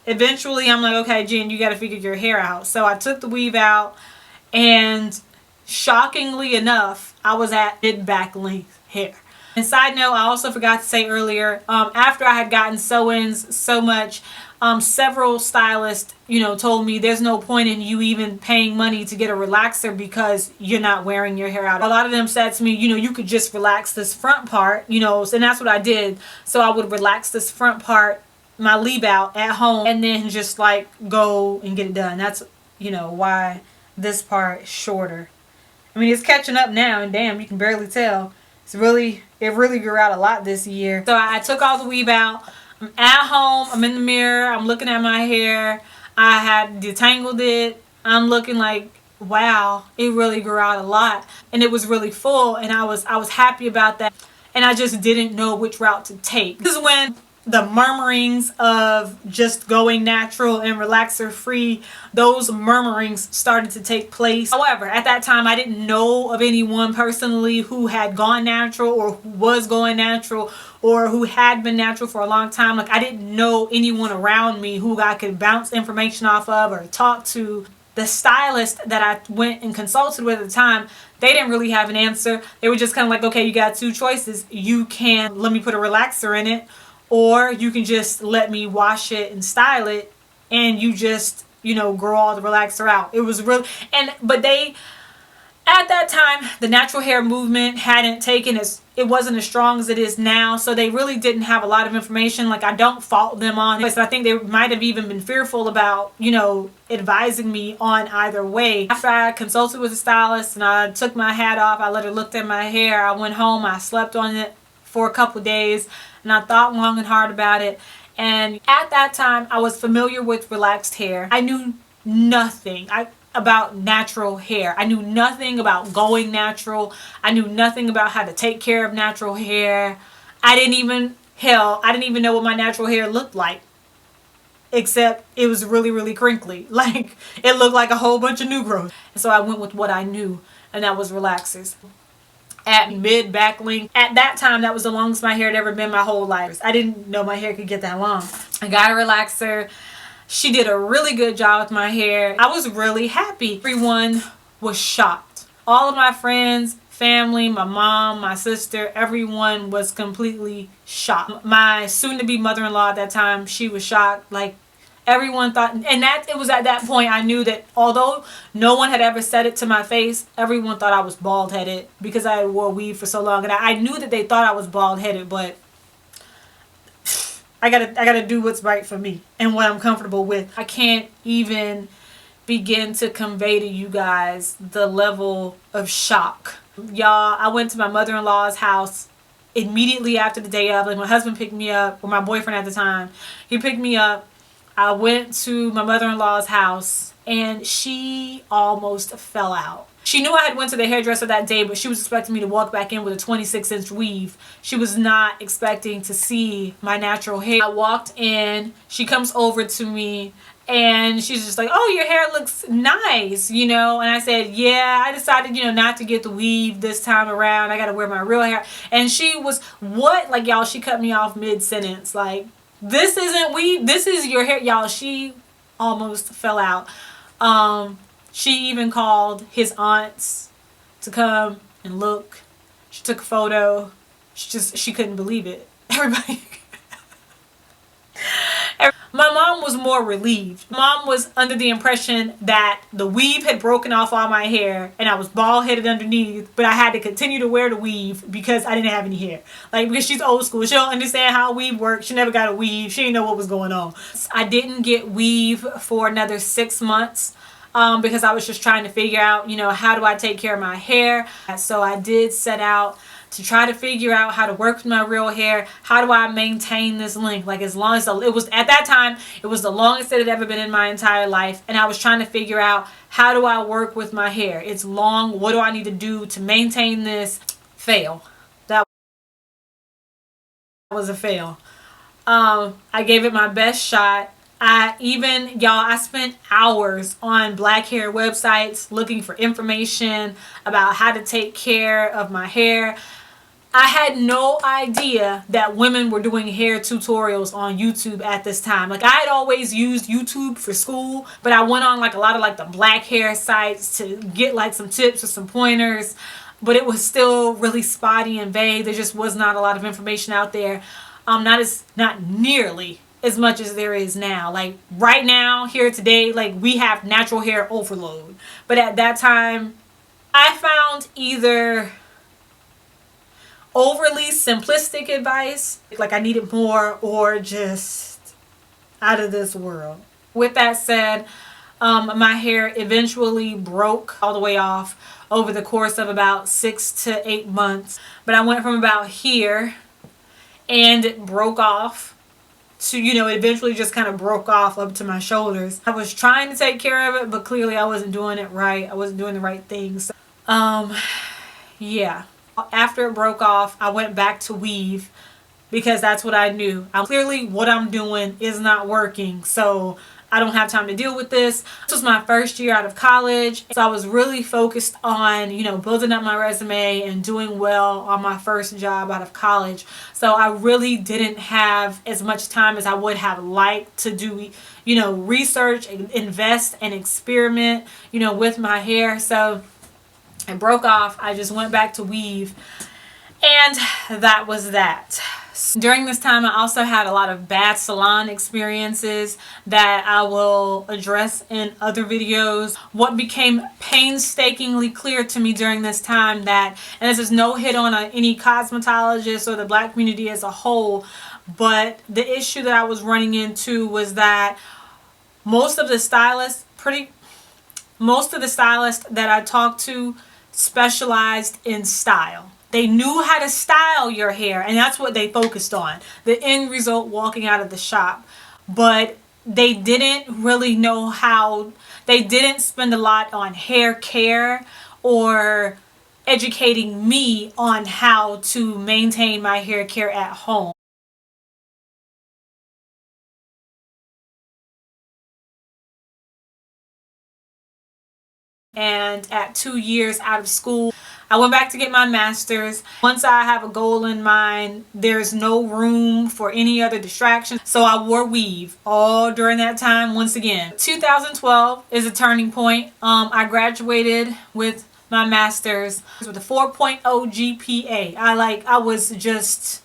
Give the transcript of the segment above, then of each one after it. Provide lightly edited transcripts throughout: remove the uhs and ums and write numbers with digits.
eventually I'm like, okay, Jen, you got to figure your hair out. So I took the weave out, and shockingly enough, I was at mid back length hair. And side note, I also forgot to say earlier, after I had gotten sew-ins so much, several stylists, told me there's no point in you even paying money to get a relaxer because you're not wearing your hair out. A lot of them said to me, you could just relax this front part, and that's what I did. So I would relax this front part, my leave out at home, and then just like go and get it done. That's, why this part is shorter. I mean, it's catching up now, and damn, you can barely tell. It really grew out a lot this year. So I took all the weave out. I'm at home. I'm in the mirror. I'm looking at my hair. I had detangled it. I'm looking like, wow, it really grew out a lot, and it was really full, and I was happy about that. And I just didn't know which route to take. This is when the murmurings of just going natural and relaxer free, those murmurings started to take place. However, at that time I didn't know of anyone personally who had gone natural or who was going natural or who had been natural for a long time. Like, I didn't know anyone around me who I could bounce information off of or talk to. The stylist that I went and consulted with at the time, they didn't really have an answer. They were just kind of like, okay, you got two choices. You can let me put a relaxer in it, or you can just let me wash it and style it, and you just, grow all the relaxer out. It was really, but they, at that time, the natural hair movement hadn't taken it wasn't as strong as it is now. So they really didn't have a lot of information. Like, I don't fault them on it. I think they might have even been fearful about, advising me on either way. After I consulted with a stylist and I took my hat off, I let her look at my hair. I went home, I slept on it for a couple days, and I thought long and hard about it. And at that time, I was familiar with relaxed hair. I knew nothing about natural hair. I knew nothing about going natural. I knew nothing about how to take care of natural hair. I didn't even know what my natural hair looked like, except it was really, really crinkly. Like, it looked like a whole bunch of new growth. And so I went with what I knew, and that was relaxers. At mid back length. At that time, that was the longest my hair had ever been my whole life. I didn't know my hair could get that long. I got a relaxer. She did a really good job with my hair. I was really happy. Everyone was shocked. All of my friends, family, my mom, my sister, everyone was completely shocked. My soon-to-be mother-in-law at that time, she was shocked. Like, everyone thought, and it was at that point I knew that although no one had ever said it to my face, everyone thought I was bald-headed because I wore weave for so long. And I knew that they thought I was bald-headed, but I gotta do what's right for me and what I'm comfortable with. I can't even begin to convey to you guys the level of shock. Y'all, I went to my mother-in-law's house immediately after the day of. Like, my husband picked me up, or my boyfriend at the time, he picked me up. I went to my mother-in-law's house, and she almost fell out. She knew I had went to the hairdresser that day, but she was expecting me to walk back in with a 26-inch weave. She was not expecting to see my natural hair. I walked in, she comes over to me, and she's just like, oh, your hair looks nice, And I said, yeah, I decided, not to get the weave this time around. I got to wear my real hair. And she was, what? Like, y'all, she cut me off mid-sentence. Like, this isn't weave. This is your hair. Y'all, she almost fell out. She even called his aunts to come and look. She took a photo. She couldn't believe it. Everybody. My mom was more relieved. Mom was under the impression that the weave had broken off all my hair and I was bald headed underneath, but I had to continue to wear the weave because I didn't have any hair. Like, because she's old school. She don't understand how weave works. She never got a weave. She didn't know what was going on. I didn't get weave for another 6 months. Because I was just trying to figure out, how do I take care of my hair? So I did set out to try to figure out how to work with my real hair. How do I maintain this length? Like, as long as it was, at that time, it was the longest it had ever been in my entire life. And I was trying to figure out, how do I work with my hair? It's long. What do I need to do to maintain this? Fail. That was a fail. I gave it my best shot. I spent hours on black hair websites looking for information about how to take care of my hair. I had no idea that women were doing hair tutorials on YouTube at this time. Like, I had always used YouTube for school, but I went on like a lot of like the black hair sites to get like some tips or some pointers, but it was still really spotty and vague. There just was not a lot of information out there. Not nearly as much as there is now. Like right now, here today, like we have natural hair overload. But at that time, I found either overly simplistic advice, like I needed more, or just out of this world. With that said, my hair eventually broke all the way off over the course of about 6 to 8 months. But I went from about here and it broke off to, you know, it eventually just kind of broke off up to my shoulders. I was trying to take care of it, but clearly I wasn't doing it right. I wasn't doing the right things. Yeah. After it broke off, I went back to weave because that's what I knew. Clearly what I'm doing is not working, so I don't have time to deal with this. This was my first year out of college, so I was really focused on, you know, building up my resume and doing well on my first job out of college. So I really didn't have as much time as I would have liked to do, you know, research, invest and experiment, you know, with my hair. So it broke off. I just went back to weave, and that was that. During this time, I also had a lot of bad salon experiences that I will address in other videos. What became painstakingly clear to me during this time that, and this is no hit on any cosmetologist or the black community as a whole, but the issue that I was running into was that most of the stylists that I talked to specialized in style. They knew how to style your hair, and that's what they focused on, the end result walking out of the shop. But they didn't really know how, they didn't spend a lot on hair care or educating me on how to maintain my hair care at home. And at 2 years out of school, I went back to get my master's. Once I have a goal in mind, there's no room for any other distraction. So I wore weave all during that time once again. 2012 is a turning point. I graduated with my master's with a 4.0 GPA. I was just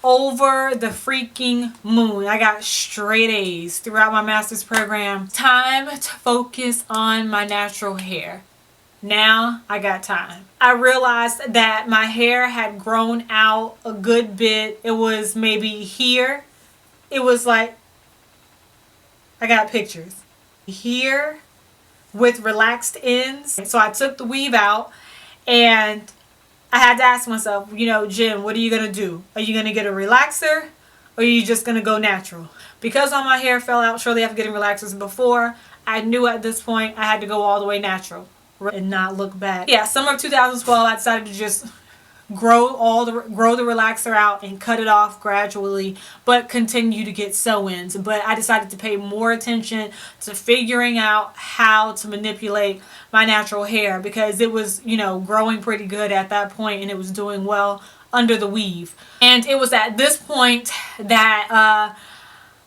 over the freaking moon. I got straight A's throughout my master's program. Time to focus on my natural hair. Now I got time. I realized that my hair had grown out a good bit. It was maybe here. It was like, I got pictures. Here with relaxed ends. So I took the weave out and I had to ask myself, you know, Jen, what are you going to do? Are you going to get a relaxer or are you just going to go natural? Because all my hair fell out shortly after getting relaxers before, I knew at this point I had to go all the way natural and not look back. Yeah, summer of 2012, I decided to just grow the relaxer out and cut it off gradually, but continue to get sew-ins. But I decided to pay more attention to figuring out how to manipulate my natural hair because it was, you know, growing pretty good at that point and it was doing well under the weave. And it was at this point that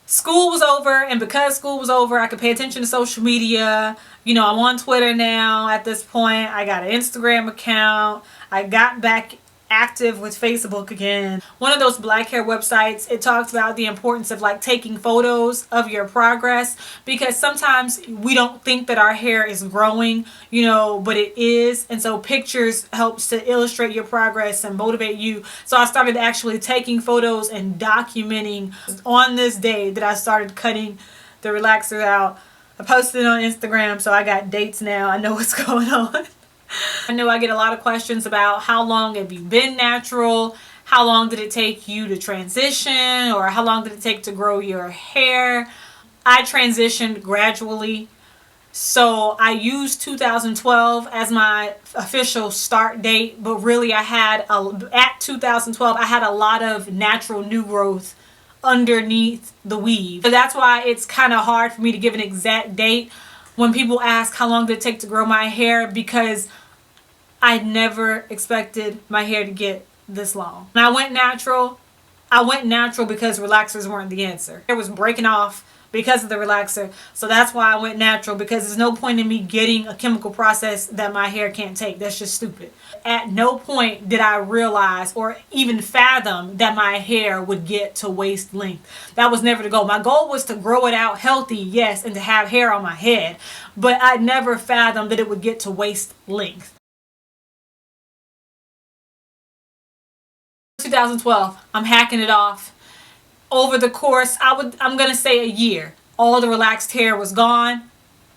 school was over, and because school was over, I could pay attention to social media. You know, I'm on Twitter now at this point. I got an Instagram account. I got back active with Facebook again. One of those black hair websites, it talks about the importance of like taking photos of your progress, because sometimes we don't think that our hair is growing, you know, but it is. And so pictures helps to illustrate your progress and motivate you. So I started actually taking photos and documenting on this day that I started cutting the relaxer out. I posted it on Instagram, so I got dates now. I know what's going on. I know I get a lot of questions about how long have you been natural, how long did it take you to transition, or how long did it take to grow your hair. I transitioned gradually, so I used 2012 as my official start date, but really at 2012 I had a lot of natural new growth underneath the weave. So that's why it's kind of hard for me to give an exact date when people ask how long did it take to grow my hair, because I never expected my hair to get this long. And I went natural because relaxers weren't the answer. It was breaking off because of the relaxer. So that's why I went natural, because there's no point in me getting a chemical process that my hair can't take. That's just stupid. At no point did I realize or even fathom that my hair would get to waist length. That was never the goal. My goal was to grow it out healthy, yes, and to have hair on my head. But I never fathomed that it would get to waist length. 2012, I'm hacking it off. Over the course, I'm gonna say a year, all the relaxed hair was gone.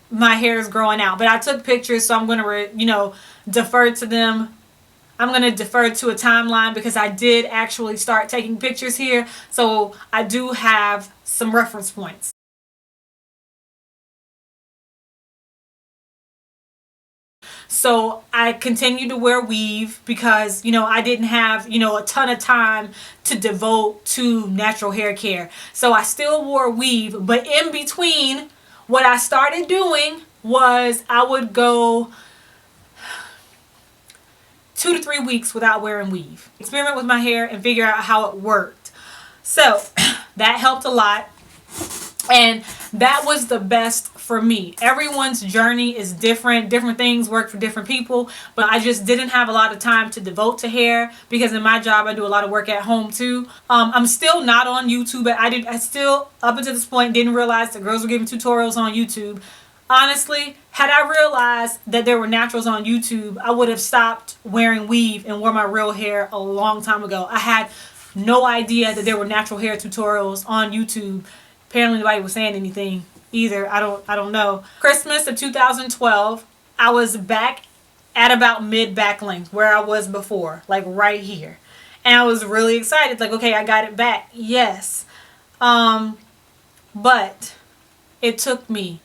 My hair is growing out, but I took pictures, so I'm gonna defer to them. I'm gonna defer to a timeline because I did actually start taking pictures here, so I do have some reference points. So I continued to wear weave because, I didn't have, a ton of time to devote to natural hair care. So I still wore weave, but in between, what I started doing was I would go 2 to 3 weeks without wearing weave. Experiment with my hair and figure out how it worked. So that helped a lot. And that was the best for me. Everyone's journey is different. Different things work for different people. But I just didn't have a lot of time to devote to hair because in my job I do a lot of work at home too. I'm still not on YouTube. I still, up until this point, didn't realize that girls were giving tutorials on YouTube. Honestly, had I realized that there were naturals on YouTube, I would have stopped wearing weave and wore my real hair a long time ago. I had no idea that there were natural hair tutorials on YouTube. Apparently nobody was saying anything either. I don't know. Christmas of 2012, I was back at about mid back length where I was before, like right here. And I was really excited, like, okay, I got it back. Yes. But it took me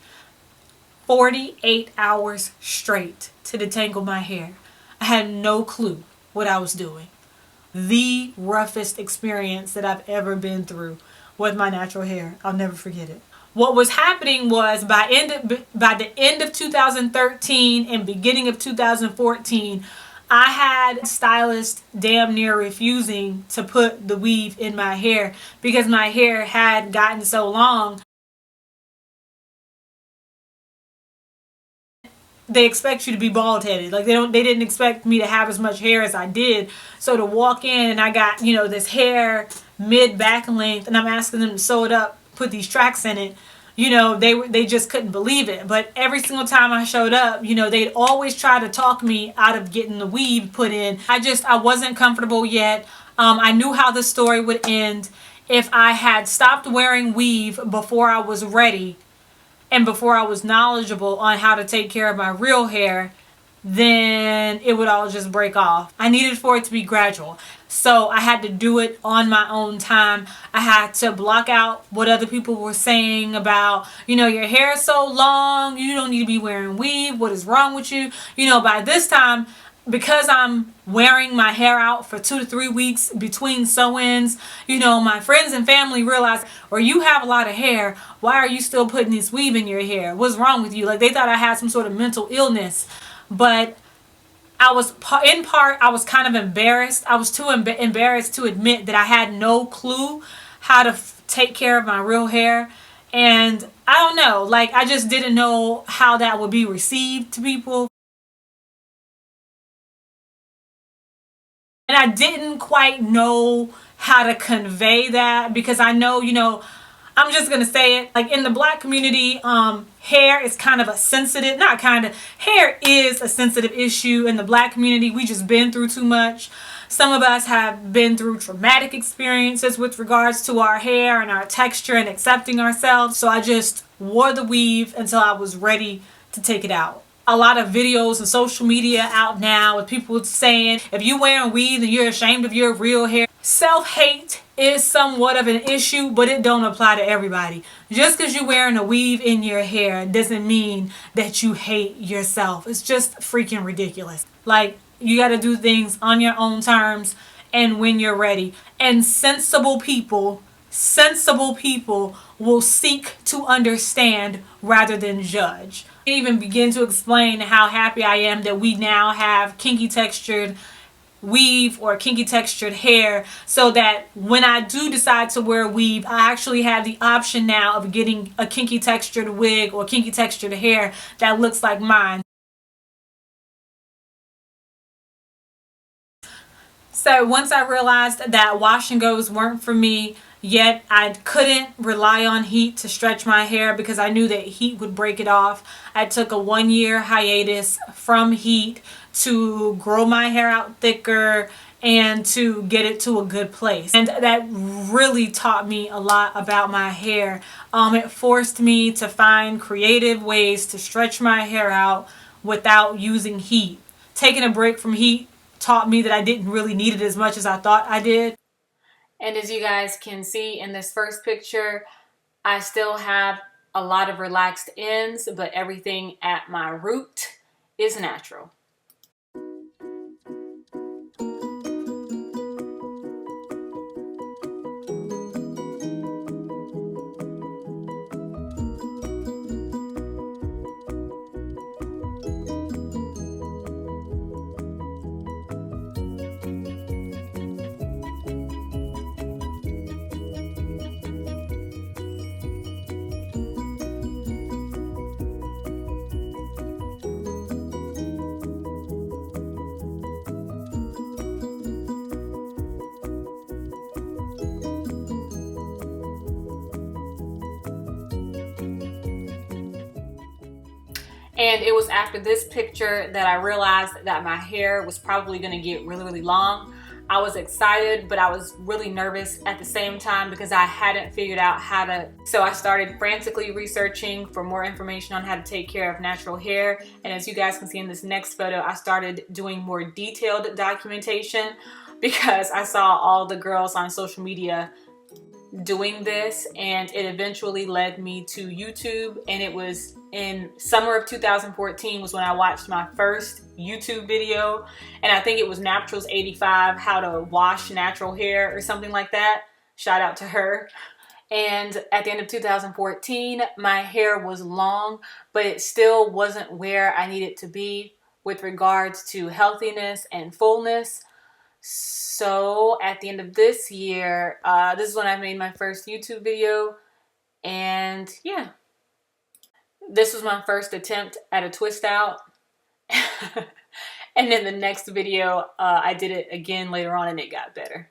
48 hours straight to detangle my hair. I had no clue what I was doing. The roughest experience that I've ever been through with my natural hair. I'll never forget it. What was happening was by the end of 2013 and beginning of 2014, I had stylists damn near refusing to put the weave in my hair because my hair had gotten so long. They expect you to be bald headed. Like they didn't expect me to have as much hair as I did. So to walk in and I got, this hair mid back length and I'm asking them to sew it up, put these tracks in it, they just couldn't believe it. But every single time I showed up, they'd always try to talk me out of getting the weave put in. I wasn't comfortable yet. I knew how the story would end. If I had stopped wearing weave before I was ready and before I was knowledgeable on how to take care of my real hair, then it would all just break off. I needed for it to be gradual. So I had to do it on my own time. I had to block out what other people were saying about, your hair is so long, you don't need to be wearing weave, what is wrong with you? By this time, because I'm wearing my hair out for 2 to 3 weeks between sew-ins, my friends and family realized, or you have a lot of hair, why are you still putting this weave in your hair? What's wrong with you? Like they thought I had some sort of mental illness. But I was kind of embarrassed. I was too embarrassed to admit that I had no clue how to take care of my real hair. And I don't know, like I just didn't know how that would be received to people. And I didn't quite know how to convey that because I know, I'm just going to say it, like in the Black community, hair is kind of a sensitive, not kind of, hair is a sensitive issue in the Black community. We just been through too much. Some of us have been through traumatic experiences with regards to our hair and our texture and accepting ourselves. So I just wore the weave until I was ready to take it out. A lot of videos and social media out now with people saying, if you wearing weave then you're ashamed of your real hair. Self-hate is somewhat of an issue, but it don't apply to everybody. Just because you're wearing a weave in your hair doesn't mean that you hate yourself. It's just freaking ridiculous. Like, you got to do things on your own terms and when you're ready. And sensible people will seek to understand rather than judge. I can't even begin to explain how happy I am that we now have kinky textured weave or kinky textured hair, so that when I do decide to wear a weave, I actually have the option now of getting a kinky textured wig or kinky textured hair that looks like mine. So once I realized that wash and goes weren't for me, yet I couldn't rely on heat to stretch my hair because I knew that heat would break it off, I took a 1-year hiatus from heat to grow my hair out thicker and to get it to a good place. And that really taught me a lot about my hair. It forced me to find creative ways to stretch my hair out without using heat. Taking a break from heat taught me that I didn't really need it as much as I thought I did. And as you guys can see in this first picture, I still have a lot of relaxed ends, but everything at my root is natural. And it was after this picture that I realized that my hair was probably going to get really, really long. I was excited, but I was really nervous at the same time because I hadn't figured out how to. So I started frantically researching for more information on how to take care of natural hair. And as you guys can see in this next photo, I started doing more detailed documentation because I saw all the girls on social media doing this, and it eventually led me to YouTube. And it was in summer of 2014 was when I watched my first YouTube video, and I think it was Naturals 85, how to wash natural hair or something like that. Shout out to her. And at the end of 2014, my hair was long, but it still wasn't where I needed to be with regards to healthiness and fullness. So at the end of this year, this is when I made my first YouTube video, and yeah, this was my first attempt at a twist out. And then the next video, I did it again later on and it got better.